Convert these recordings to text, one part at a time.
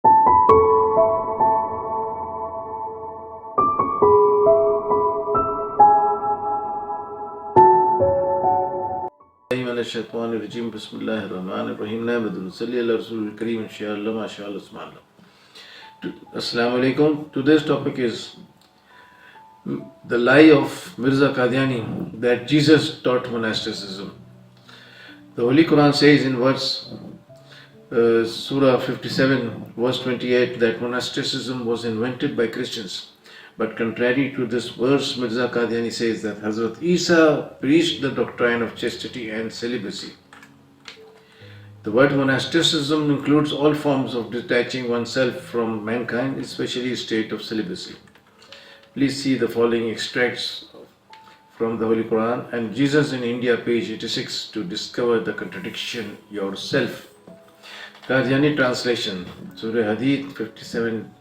Assalamu alaikum. Today's topic is the lie of Mirza Qadiani that Jesus taught monasticism. The Holy Quran says in Surah 57, verse 28, that monasticism was invented by Christians. But contrary to this verse, Mirza Qadiani says that Hazrat Isa preached the doctrine of chastity and celibacy. The word monasticism includes all forms of detaching oneself from mankind, especially a state of celibacy. Please see the following extracts from the Holy Quran and Jesus in India, page 86, to discover the contradiction yourself. Qadiani translation, Surah Hadith 57,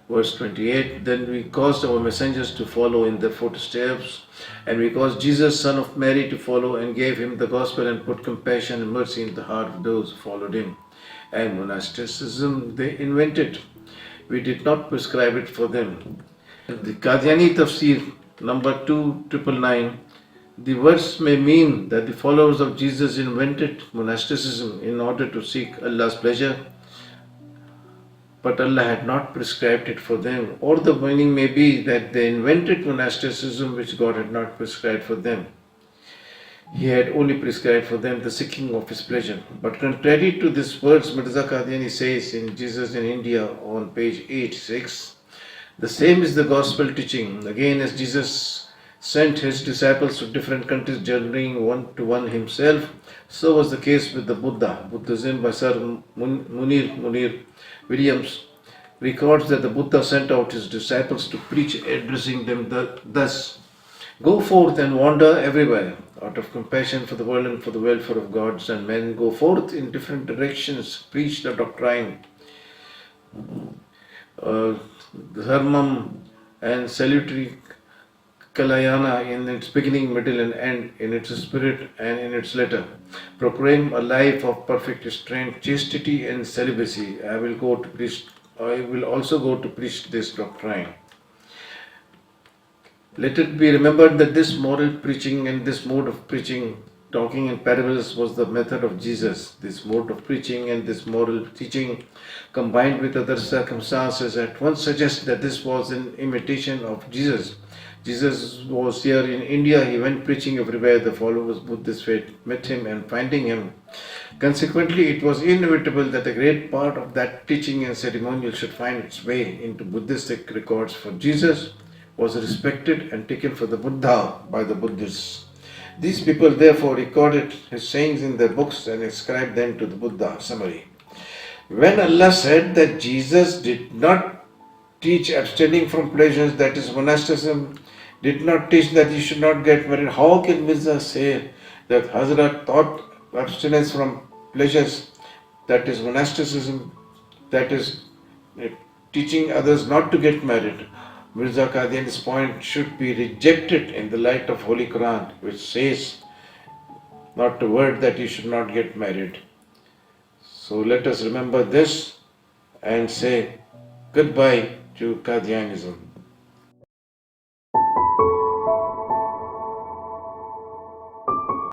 verse 28. Then we caused our messengers to follow in their footsteps, and we caused Jesus, son of Mary, to follow, and gave him the gospel and put compassion and mercy in the heart of those who followed him. And monasticism they invented. We did not prescribe it for them. The Qadiani Tafsir number 2999, the verse may mean that the followers of Jesus invented monasticism in order to seek Allah's pleasure, but Allah had not prescribed it for them. Or the meaning may be that they invented monasticism which God had not prescribed for them. He had only prescribed for them the seeking of His pleasure. But contrary to this verse, Mirza Qadiani says in Jesus in India on page 86, the same is the gospel teaching. Again, as Jesus sent His disciples to different countries, journeying one to one Himself, so was the case with the Buddha. Buddhism by Sir Munir Williams records that the Buddha sent out his disciples to preach, addressing them thus: go forth and wander everywhere, out of compassion for the world and for the welfare of gods and men. Go forth in different directions, preach the doctrine, dharmam and salutary Kalayana in its beginning, middle and end, in its spirit and in its letter. Proclaim a life of perfect restraint, chastity and celibacy. I will also go to preach this doctrine. Let it be remembered that this moral preaching and this mode of preaching, talking in parables, was the method of Jesus. This mode of preaching and this moral teaching, combined with other circumstances, at once suggest that this was an imitation of Jesus. Jesus was here in India. He went preaching everywhere. The followers of Buddhist faith met him and finding him. Consequently, it was inevitable that a great part of that teaching and ceremonial should find its way into Buddhistic records, for Jesus was respected and taken for the Buddha by the Buddhists. These people therefore recorded his sayings in their books and ascribed them to the Buddha. Summary. When Allah said that Jesus did not teach abstaining from pleasures, that is monasticism, did not teach that you should not get married, how can Mirza say that Hazrat taught abstinence from pleasures, that is monasticism, that is teaching others not to get married? Mirza Qadiani's point should be rejected in the light of Holy Quran, which says not a word that you should not get married. So let us remember this and say goodbye to Qadianism.